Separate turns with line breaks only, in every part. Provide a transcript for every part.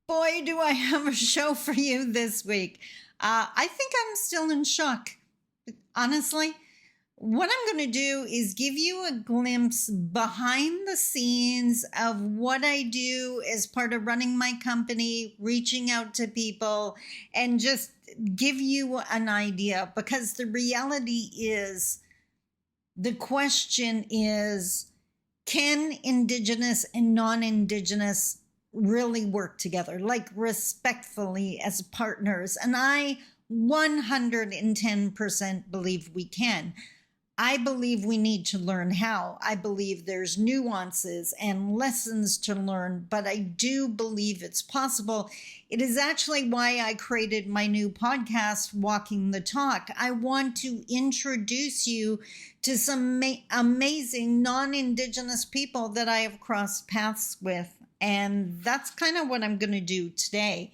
Boy, do I have a show for you this week. I think I'm still in shock. Honestly, what I'm going to do is give you a glimpse behind the scenes of what I do as part of running my company, reaching out to people, and just give you an idea. Because the reality is, the question is, can Indigenous and non-Indigenous really work together, like respectfully as partners? And I 110% believe we can. I believe we need to learn how. I believe there's nuances and lessons to learn, but I do believe it's possible. It is actually why I created my new podcast, Walking the Talk. I want to introduce you to some amazing non-Indigenous people that I have crossed paths with. And that's kind of what I'm going to do today.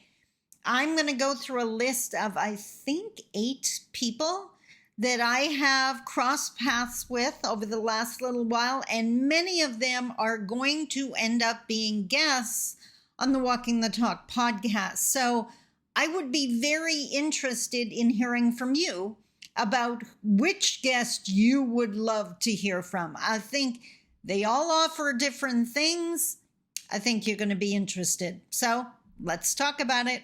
I'm going to go through a list of, I think, 8 people that I have crossed paths with over the last little while, and many of them are going to end up being guests on the Walking the Talk podcast. So I would be very interested in hearing from you about which guest you would love to hear from. I think they all offer different things. I think you're going to be interested. So let's talk about it.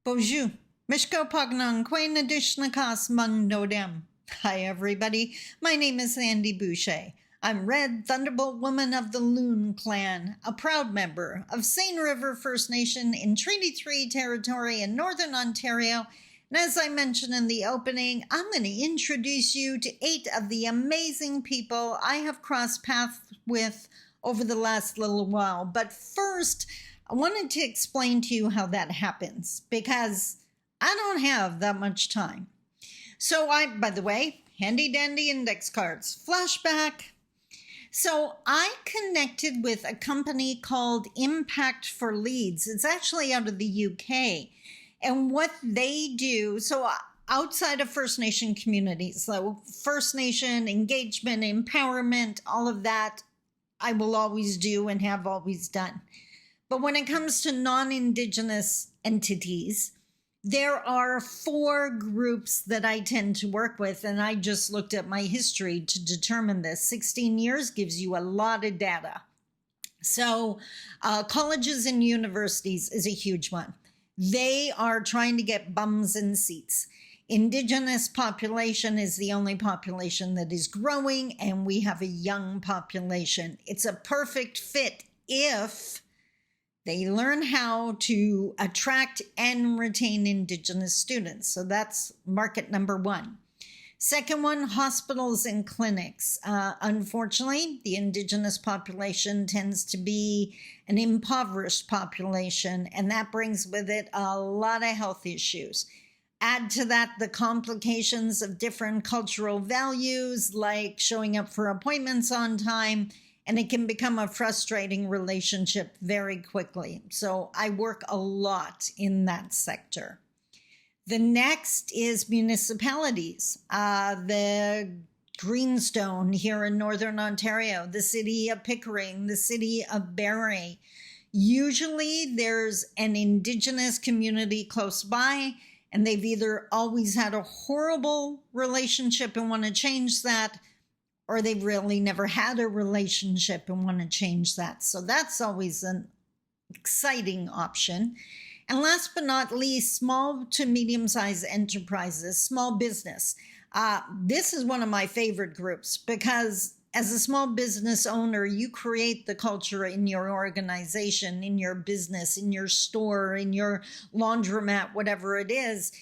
Bonjour. Mishko Pagnon, Queen Adishnakas Mung Nodem. Hi, everybody. My name is Andy Boucher. I'm Red Thunderbolt Woman of the Loon Clan, a proud member of Seine River First Nation in Treaty 3 territory in Northern Ontario. And as I mentioned in the opening, I'm going to introduce you to 8 of the amazing people I have crossed paths with over the last little while. But first, I wanted to explain to you how that happens, because I don't have that much time. So by the way, handy dandy index cards, flashback. So I connected with a company called Impact for Leads. It's actually out of the UK. And what they do, so outside of First Nation communities, so First Nation engagement, empowerment, all of that, I will always do and have always done. But when it comes to non-Indigenous entities, there are 4 groups that I tend to work with, and I just looked at my history to determine this. 16 years gives you a lot of data. So colleges and universities is a huge one. They are trying to get bums in seats. Indigenous population is the only population that is growing, and we have a young population. It's a perfect fit if they learn how to attract and retain Indigenous students. So that's market number 1. Second one, hospitals and clinics. Unfortunately, the Indigenous population tends to be an impoverished population, and that brings with it a lot of health issues. Add to that the complications of different cultural values, like showing up for appointments on time, and it can become a frustrating relationship very quickly. So I work a lot in that sector. The next is municipalities. The Greenstone here in Northern Ontario, the city of Pickering, the city of Barrie. Usually there's an Indigenous community close by, and they've either always had a horrible relationship and want to change that, or they've really never had a relationship and want to change that. So that's always an exciting option. And last but not least, small to medium-sized enterprises, small business. This is one of my favorite groups, because as a small business owner, you create the culture in your organization, in your business, in your store, in your laundromat, whatever it is.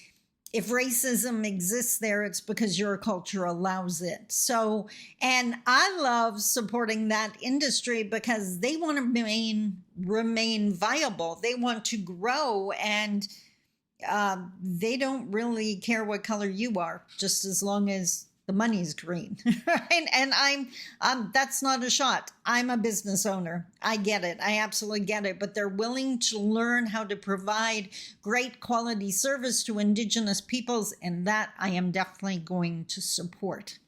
if racism exists there, it's because your culture allows it. So, and I love supporting that industry because they want to remain viable. They want to grow, and they don't really care what color you are, just as long as the money's green, right? And that's not a shot. I'm a business owner. I get it. I absolutely get it. But they're willing to learn how to provide great quality service to Indigenous peoples, and that I am definitely going to support.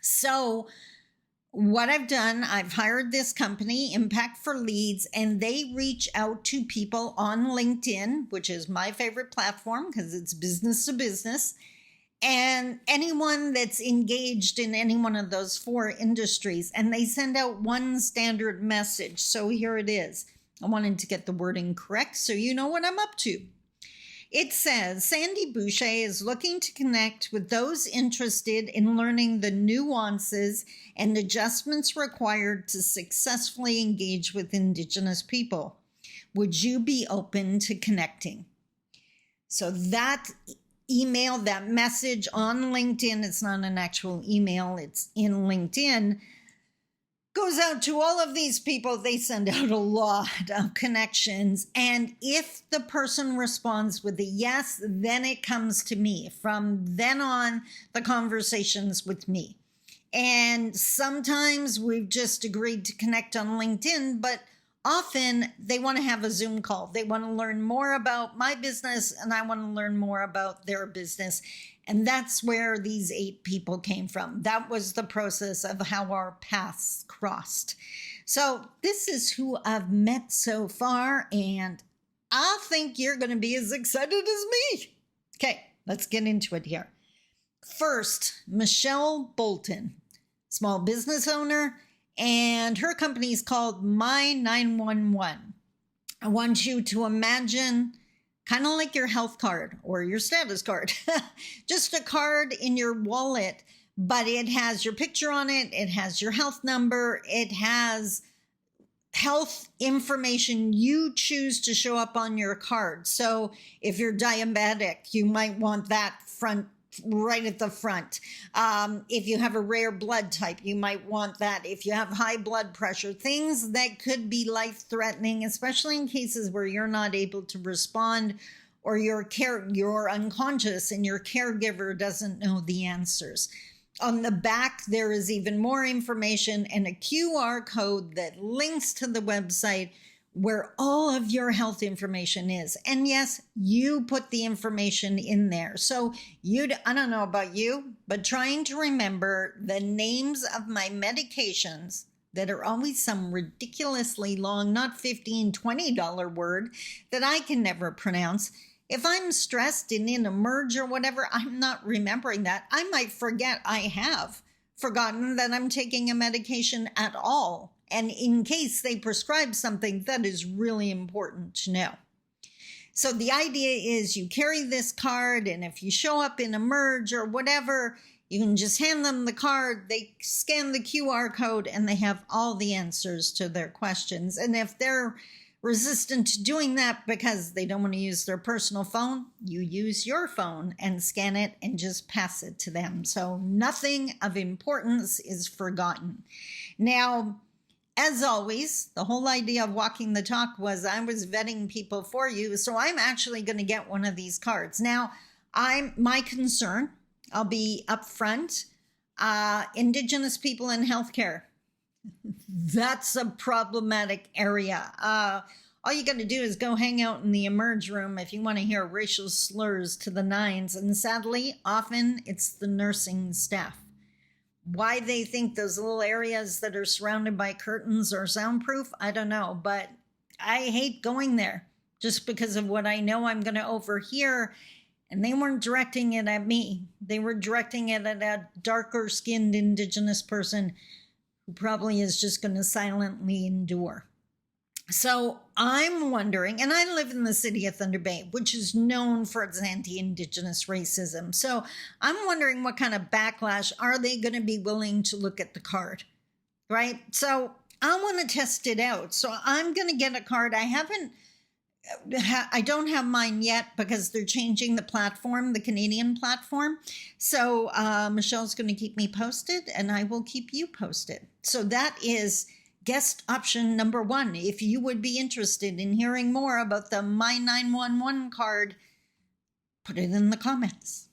So what I've done, I've hired this company, Impact for Leads, and they reach out to people on LinkedIn, which is my favorite platform because it's business to business. And anyone that's engaged in any one of those 4 industries, and they send out one standard message. So here it is. I wanted to get the wording correct so you know what I'm up to. It says, Sandy Boucher is looking to connect with those interested in learning the nuances and adjustments required to successfully engage with Indigenous people. Would you be open to connecting? So that email, that message on LinkedIn, it's not an actual email, it's in LinkedIn, goes out to all of these people. They send out a lot of connections. And if the person responds with a yes, then it comes to me. From then on, the conversation's with me. And sometimes we've just agreed to connect on LinkedIn, but often they want to have a Zoom call. They want to learn more about my business, and I want to learn more about their business. And that's where these 8 people came from. That was the process of how our paths crossed. So this is who I've met so far, and I think you're going to be as excited as me. Okay, let's get into it here. First, Michelle Bolton, small business owner, and her company is called My 911. I want you to imagine kind of like your health card or your status card, just a card in your wallet, but it has your picture on it. It has your health number. It has health information you choose to show up on your card. So if you're diabetic, you might want that right at the front. If you have a rare blood type, you might want that. If you have high blood pressure, things that could be life-threatening, especially in cases where you're not able to respond or you're unconscious and your caregiver doesn't know the answers. On the back, there is even more information and a QR code that links to the website where all of your health information is. And yes, you put the information in there. So I don't know about you, but trying to remember the names of my medications that are always some ridiculously long, not $15, $20 word that I can never pronounce. If I'm stressed and in a merge or whatever, I'm not remembering that. I might forget I have forgotten that I'm taking a medication at all. And in case they prescribe something, that is really important to know. So the idea is you carry this card, and if you show up in a merge or whatever, you can just hand them the card, they scan the QR code, and they have all the answers to their questions. And if they're resistant to doing that because they don't want to use their personal phone, you use your phone and scan it and just pass it to them. So nothing of importance is forgotten. Now, as always, the whole idea of walking the talk was I was vetting people for you, so I'm actually going to get one of these cards. Now, my concern, I'll be upfront, Indigenous people in healthcare. That's a problematic area. All you got to do is go hang out in the emerge room if you want to hear racial slurs to the nines, and sadly, often it's the nursing staff. Why they think those little areas that are surrounded by curtains are soundproof, I don't know, but I hate going there just because of what I know I'm going to overhear. And they weren't directing it at me. They were directing it at a darker skinned Indigenous person who probably is just going to silently endure. So I'm wondering, and I live in the city of Thunder Bay, which is known for its anti-Indigenous racism. So I'm wondering what kind of backlash are they going to be willing to look at the card, right? So I want to test it out. So I'm going to get a card. I haven't I don't have mine yet because they're changing the platform, the Canadian platform. So Michelle's going to keep me posted, and I will keep you posted. So that is guest option number 1. If you would be interested in hearing more about the My 911 card, put it in the comments.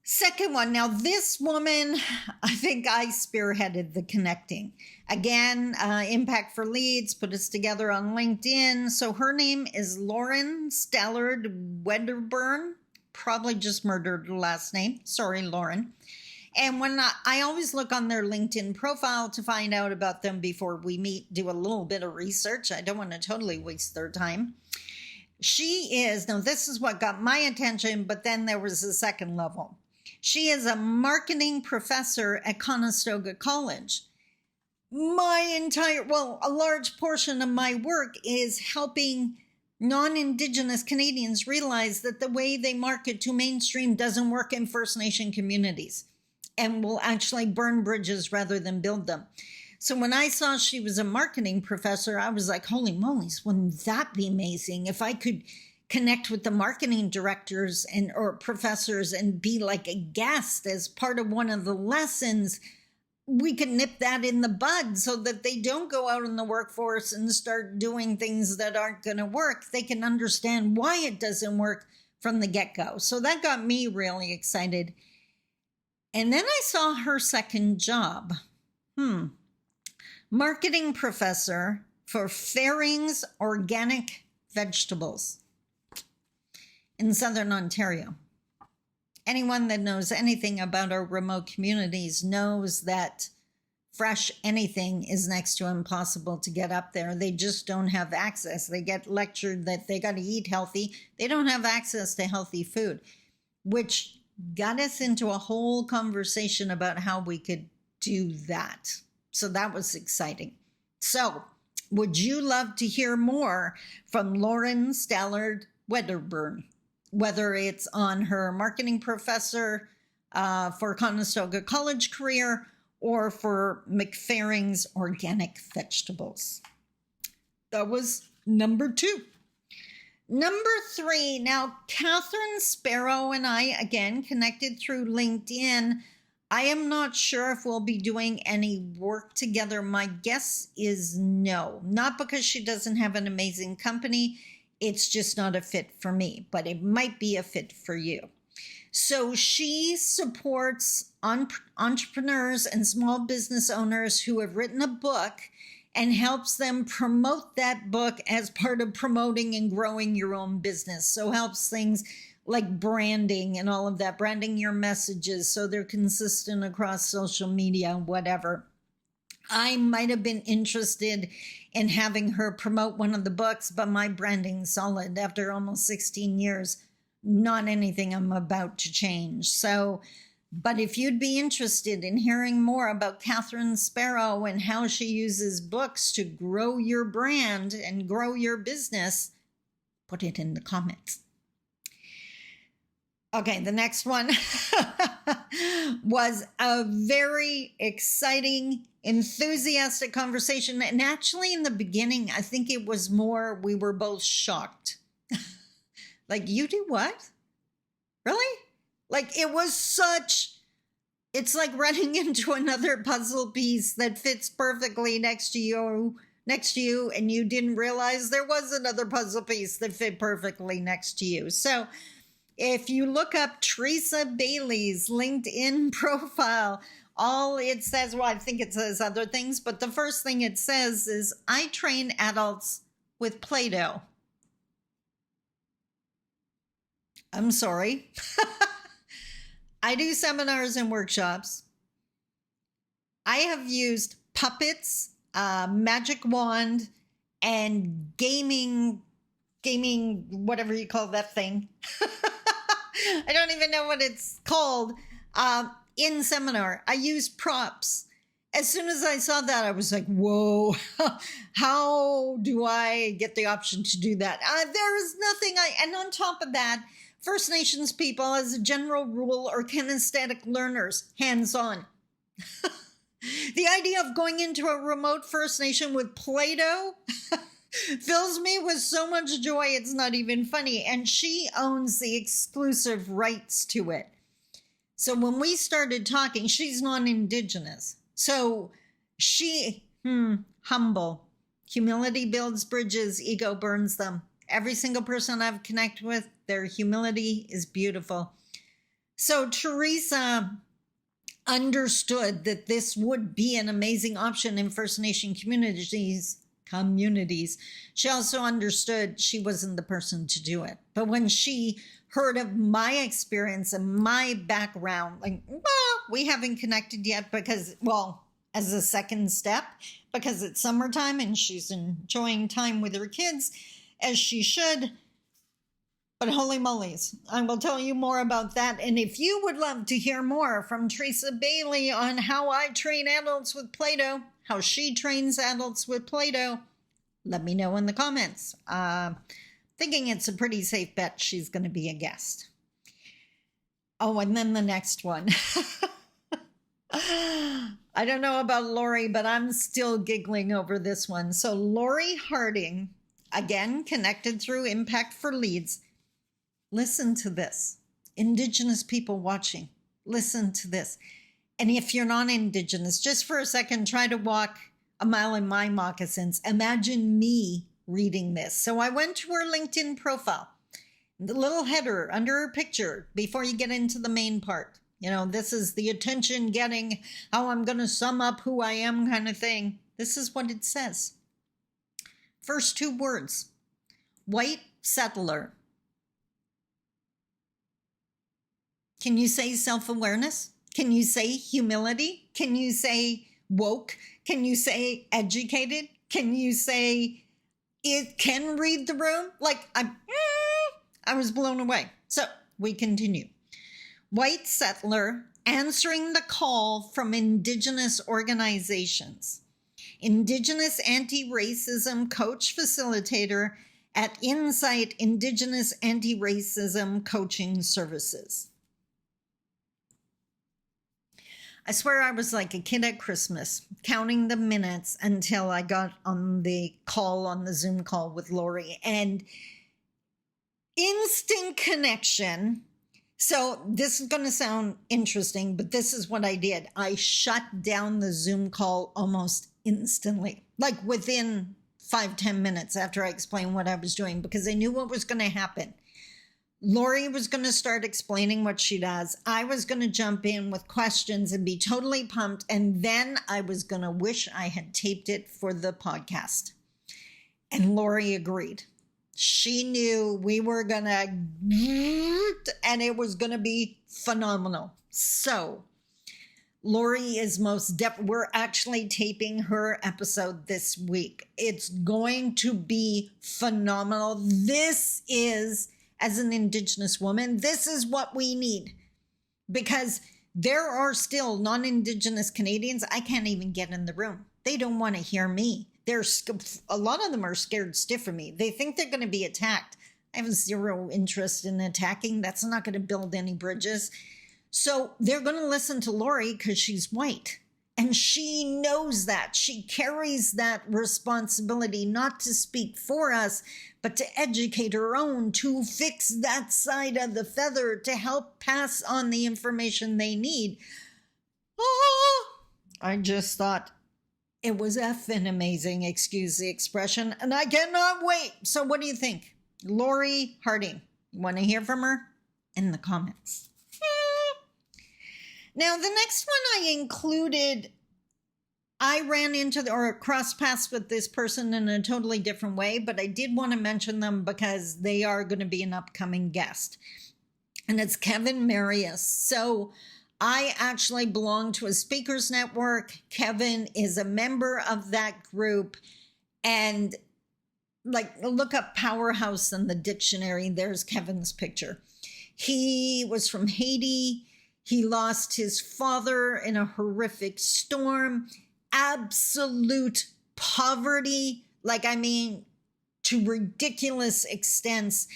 Second one, now this woman, I think I spearheaded the connecting. Again, Impact for Leads put us together on LinkedIn. So her name is Lauren Stallard Weatherburn. Probably just murdered her last name. Sorry, Lauren. And when I always look on their LinkedIn profile to find out about them before we meet, do a little bit of research. I don't want to totally waste their time. She is, now this is what got my attention, but then there was a second level. She is a marketing professor at Conestoga College. A large portion of my work is helping non-Indigenous Canadians realize that the way they market to mainstream doesn't work in First Nation communities and will actually burn bridges rather than build them. So when I saw she was a marketing professor, I was like, holy moly, wouldn't that be amazing if I could connect with the marketing directors or professors and be like a guest as part of one of the lessons. We could nip that in the bud so that they don't go out in the workforce and start doing things that aren't going to work. They can understand why it doesn't work from the get-go. So that got me really excited. And then I saw her second job. Marketing professor for Fairings Organic Vegetables in Southern Ontario. Anyone that knows anything about our remote communities knows that fresh anything is next to impossible to get up there. They just don't have access. They get lectured that they got to eat healthy. They don't have access to healthy food, which got us into a whole conversation about how we could do that. So that was exciting. So would you love to hear more from Lauren Stallard Weatherburn? Whether it's on her marketing professor for Conestoga College career or for McFerring's Organic Vegetables. That was number 2. Number 3, now Katherine Sparrow and I, again, connected through LinkedIn. I am not sure if we'll be doing any work together. My guess is no, not because she doesn't have an amazing company. It's just not a fit for me, but it might be a fit for you. So she supports entrepreneurs and small business owners who have written a book and helps them promote that book as part of promoting and growing your own business. So helps things like branding and all of that, branding your messages so they're consistent across social media, whatever. I might have been interested in having her promote one of the books, but my branding's solid after almost 16 years. Not anything I'm about to change. So, but if you'd be interested in hearing more about Katherine Sparrow and how she uses books to grow your brand and grow your business, put it in the comments. Okay, the next one was a very exciting, enthusiastic conversation. And actually in the beginning, I think it was more, we were both shocked. Like, you do what? Really? Like, it was it's like running into another puzzle piece that fits perfectly next to you, and you didn't realize there was another puzzle piece that fit perfectly next to you. So if you look up Teresa Bailey's LinkedIn profile, all it says, well, I think it says other things, but the first thing it says is, I train adults with Play-Doh. I'm sorry. I do seminars and workshops. I have used puppets, magic wand, and gaming, whatever you call that thing. I don't even know what it's called. In seminar, I use props. As soon as I saw that, I was like, whoa, how do I get the option to do that? There is nothing and on top of that, First Nations people, as a general rule, are kinesthetic learners, hands-on. The idea of going into a remote First Nation with Play-Doh, fills me with so much joy, it's not even funny. And she owns the exclusive rights to it. So when we started talking, she's non-Indigenous. So she, humble. Humility builds bridges, ego burns them. Every single person I've connected with, their humility is beautiful. So Teresa understood that this would be an amazing option in First Nation communities. She also understood she wasn't the person to do it. But when she heard of my experience and my background, like, well, we haven't connected yet because, well, as a second step, because it's summertime and she's enjoying time with her kids, as she should. But holy mollies, I will tell you more about that. And if you would love to hear more from Teresa Bailey on how I train adults with Play-Doh, how she trains adults with Play-Doh, let me know in the comments. Thinking it's a pretty safe bet she's going to be a guest. Oh, and then the next one. I don't know about Lori, but I'm still giggling over this one. So Lori Harding, again, connected through Impact for Leads. Listen to this. Indigenous people watching, listen to this. And if you're non-Indigenous, just for a second, try to walk a mile in my moccasins. Imagine me reading this. So I went to her LinkedIn profile, the little header under her picture before you get into the main part. You know, this is the attention getting, how I'm going to sum up who I am kind of thing. This is what it says. First two words, white settler. Can you say self-awareness? Can you say humility? Can you say woke? Can you say educated? Can you say it can read the room? Like, I was blown away. So we continue. White settler answering the call from Indigenous organizations. Indigenous anti-racism coach facilitator at Insight Indigenous Anti-Racism Coaching Services. I swear I was like a kid at Christmas, counting the minutes until I got on the call, on the Zoom call with Lori, and instant connection. So this is going to sound interesting, but this is what I did. I shut down the Zoom call almost instantly, like within 5-10 minutes after I explained what I was doing, because I knew what was going to happen. Lori was going to start explaining what she does. I was going to jump in with questions and be totally pumped. And then I was going to wish I had taped it for the podcast. And Lori agreed. She knew we were going to, and it was going to be phenomenal. So Lori is we're actually taping her episode this week. It's going to be phenomenal. This is, as an Indigenous woman, this is what we need, because there are still non-Indigenous Canadians. I can't even get in the room. They don't want to hear me. A lot of them are scared stiff of me. They think they're going to be attacked. I have zero interest in attacking. That's not going to build any bridges. So they're going to listen to Lori because she's white. And she knows that. She carries that responsibility, not to speak for us, but to educate her own, to fix that side of the feather, to help pass on the information they need. Oh, I just thought it was effing amazing, excuse the expression, and I cannot wait. So what do you think? Lori Harding, you want to hear from her? In the comments. Now, the next one I included, I ran into or crossed paths with this person in a totally different way, but I did want to mention them because they are going to be an upcoming guest. And it's Kevin Marius. So I actually belong to a speakers network. Kevin is a member of that group. And look up Powerhouse in the dictionary. There's Kevin's picture. He was from Haiti. He lost his father in a horrific storm. Absolute poverty, to ridiculous extents.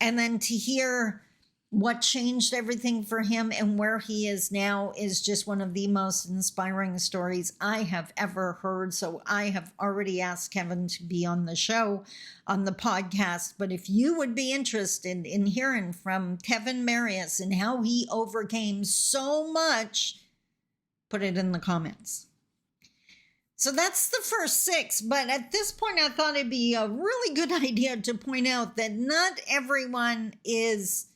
And then to hear what changed everything for him and where he is now is just one of the most inspiring stories I have ever heard. So I have already asked Kevin to be on the show, on the podcast. But if you would be interested in hearing from Kevin Marius and how he overcame so much, put it in the comments. So that's the first 6. But at this point, I thought it'd be a really good idea to point out that not everyone is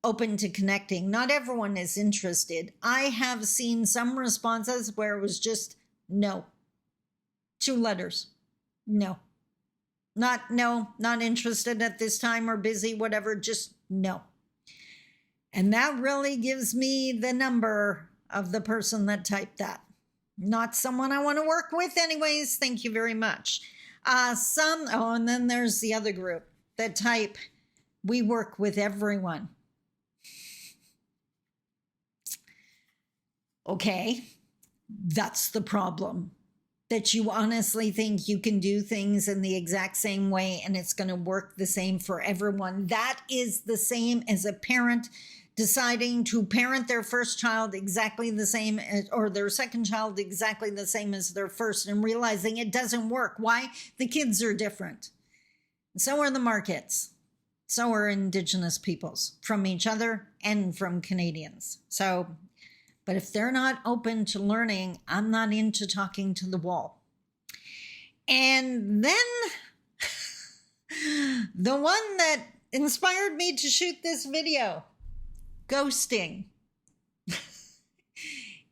open to connecting. Not everyone is interested. I have seen some responses where it was just no. 2 letters. No. Not interested at this time or busy, whatever, just no. And that really gives me the number of the person that typed that. Not someone I want to work with anyways. Thank you very much. And then there's the other group that type, we work with everyone. Okay, that's the problem. That you honestly think you can do things in the exact same way and it's going to work the same for everyone. That is the same as a parent deciding to parent their first child exactly the same as, or their second child exactly the same as their first, and realizing it doesn't work. Why? The kids are different. So are the markets. So are Indigenous peoples from each other and from Canadians. But if they're not open to learning, I'm not into talking to the wall. And then the one that inspired me to shoot this video, ghosting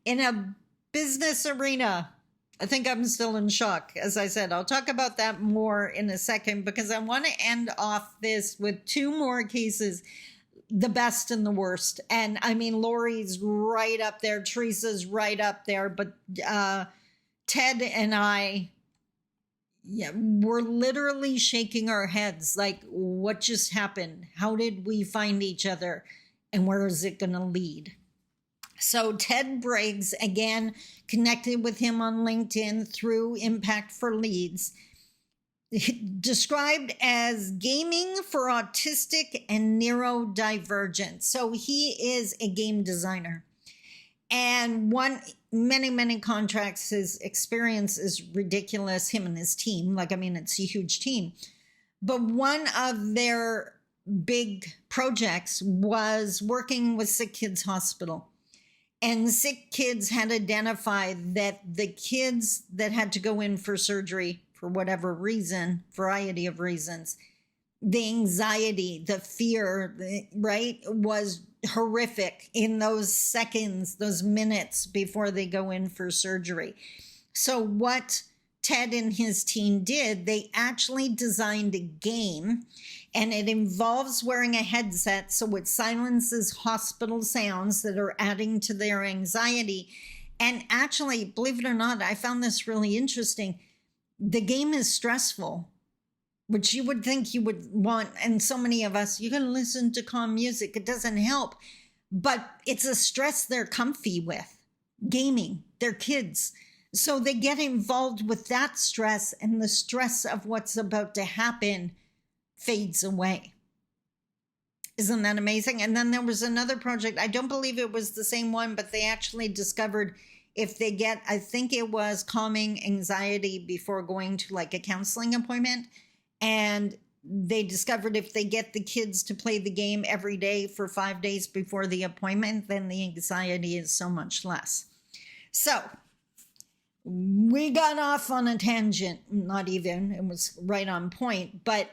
in a business arena. I think I'm still in shock. As I said, I'll talk about that more in a second because I want to end off this with 2 more cases, the best and the worst. And I mean, Lori's right up there. Teresa's right up there. But Ted and I, we're literally shaking our heads like, what just happened? How did we find each other? And where is it going to lead? So Ted Briggs, again, connected with him on LinkedIn through Impact for Leads, described as gaming for autistic and neurodivergent. So he is a game designer. And many contracts. His experience is ridiculous, him and his team. It's a huge team. But one of their big projects was working with Sick Kids Hospital. And sick kids had identified that the kids that had to go in for surgery for whatever reason, variety of reasons, the anxiety, the fear, right, was horrific in those seconds, those minutes before they go in for surgery. So what Ted and his team did, they actually designed a game, and it involves wearing a headset so it silences hospital sounds that are adding to their anxiety. And actually, believe it or not, I found this really interesting. The game is stressful, which you would think you would want. And so many of us, you can listen to calm music. It doesn't help. But it's a stress they're comfy with. Gaming, they're kids. So they get involved with that stress, and the stress of what's about to happen fades away. Isn't that amazing? And then there was another project. I don't believe it was the same one, but they actually discovered if they get, I think it was calming anxiety before going to like a counseling appointment. And they discovered if they get the kids to play the game every day for 5 days before the appointment, then the anxiety is so much less. So we got off on a tangent, not even, it was right on point, but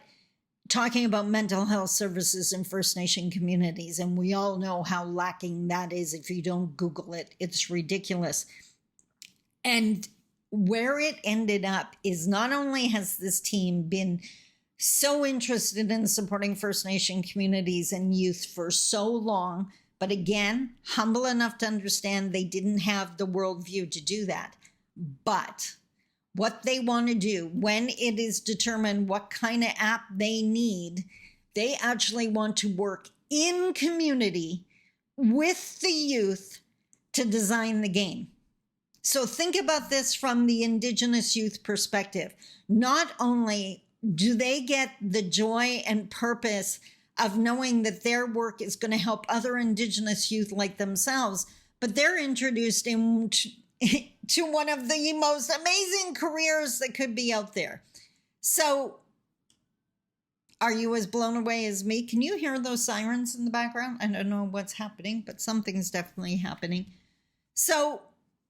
talking about mental health services in First Nation communities. And we all know how lacking that is. If you don't Google it, it's ridiculous. And where it ended up is not only has this team been so interested in supporting First Nation communities and youth for so long, but again, humble enough to understand they didn't have the worldview to do that. But what they want to do when it is determined what kind of app they need, they actually want to work in community with the youth to design the game. So think about this from the Indigenous youth perspective. Not only do they get the joy and purpose of knowing that their work is going to help other Indigenous youth like themselves, but they're introduced into to one of the most amazing careers that could be out there. So are you as blown away as me? Can you hear those sirens in the background? I don't know what's happening, but something's definitely happening. So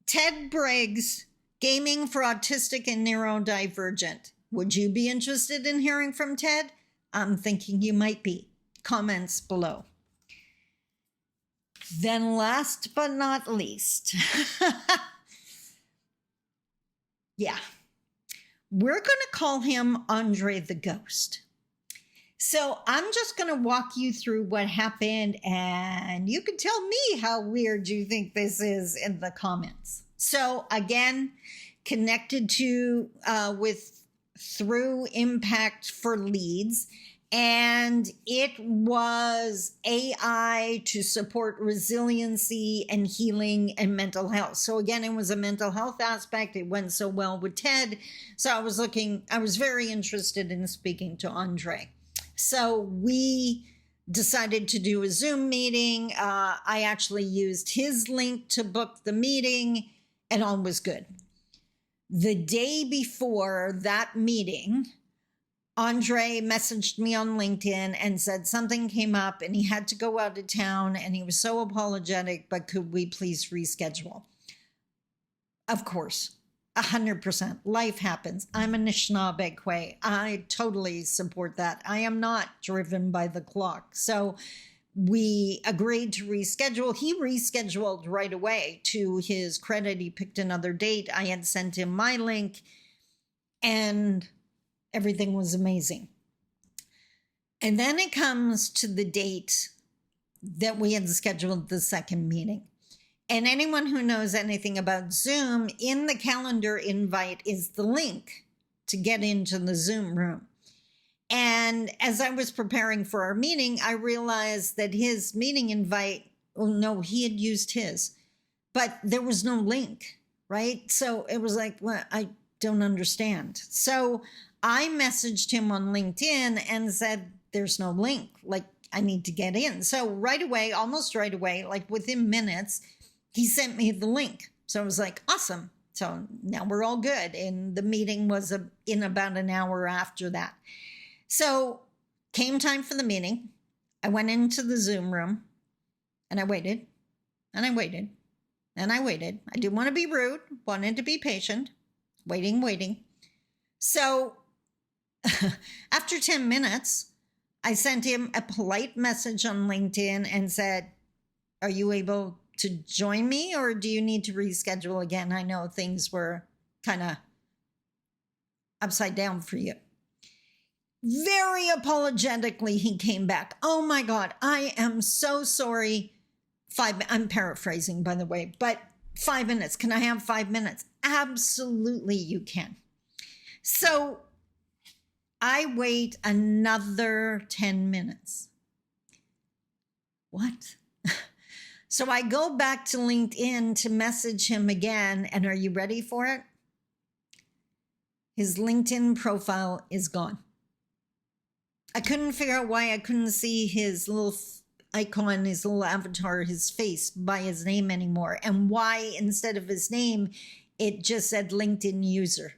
Ted Briggs, Gaming for Autistic and Neurodivergent. Would you be interested in hearing from Ted? I'm thinking you might be. Comments below. Then last but not least, yeah, we're going to call him Andre the Ghost. So I'm just going to walk you through what happened, and you can tell me how weird you think this is in the comments. So again, connected to through Impact for Leads, and it was AI to support resiliency and healing and mental health. So again, it was a mental health aspect. It went so well with Ted. So I was very interested in speaking to Andre. So we decided to do a Zoom meeting. I actually used his link to book the meeting, and all was good. The day before that meeting, Andre messaged me on LinkedIn and said something came up and he had to go out of town and he was so apologetic, but could we please reschedule? Of course, 100%. Life happens. I'm a Anishinaabe. I totally support that. I am not driven by the clock. So we agreed to reschedule. He rescheduled right away. To his credit, he picked another date. I had sent him my link and everything was amazing. And then it comes to the date that we had scheduled the second meeting. And anyone who knows anything about Zoom, in the calendar invite is the link to get into the Zoom room. And as I was preparing for our meeting, I realized that his meeting invite, oh no, he had used his, but there was no link, right? So it was like, well, I don't understand. So I messaged him on LinkedIn and said, there's no link, like I need to get in. So right away, almost right away, like within minutes, he sent me the link. So I was like, awesome. So now we're all good. And the meeting was in about an hour after that. So came time for the meeting. I went into the Zoom room and I waited and I waited and I waited. I didn't want to be rude, wanted to be patient, waiting. So after 10 minutes, I sent him a polite message on LinkedIn and said, are you able to join me or do you need to reschedule again? I know things were kind of upside down for you. Very apologetically, he came back. Oh my God, I am so sorry. I'm paraphrasing, by the way, but 5 minutes. Can I have 5 minutes? Absolutely, you can. So I wait another 10 minutes. What? So I go back to LinkedIn to message him again. And are you ready for it? His LinkedIn profile is gone. I couldn't figure out why I couldn't see his little icon, his little avatar, his face by his name anymore. And why instead of his name, it just said LinkedIn user.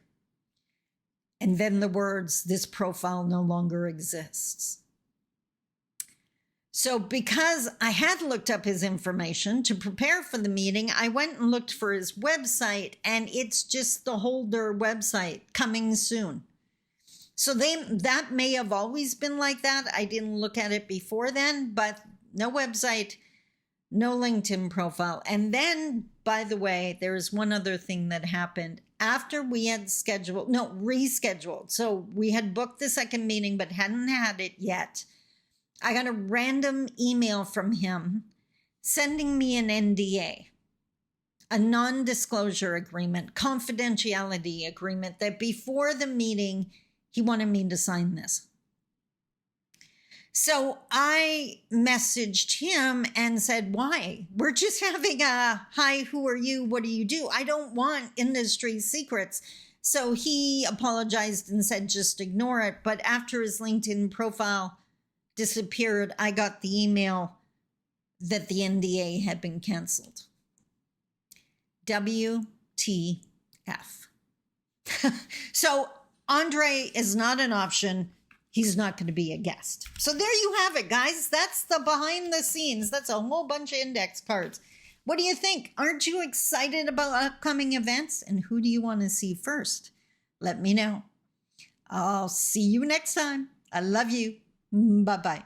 And then the words, this profile no longer exists. So because I had looked up his information to prepare for the meeting, I went and looked for his website, and it's just the Holder website, coming soon. So that may have always been like that. I didn't look at it before then, but no website, no LinkedIn profile. And then, by the way, there is one other thing that happened. After we had rescheduled. So we had booked the second meeting, but hadn't had it yet. I got a random email from him sending me an NDA, a non-disclosure agreement, confidentiality agreement, that before the meeting, he wanted me to sign this. So I messaged him and said, why? We're just having a, hi, who are you? What do you do? I don't want industry secrets. So he apologized and said, just ignore it. But after his LinkedIn profile disappeared, I got the email that the NDA had been canceled. WTF. So Andre is not an option. He's not going to be a guest. So there you have it, guys. That's the behind the scenes. That's a whole bunch of index cards. What do you think? Aren't you excited about upcoming events? And who do you want to see first? Let me know. I'll see you next time. I love you. Bye-bye.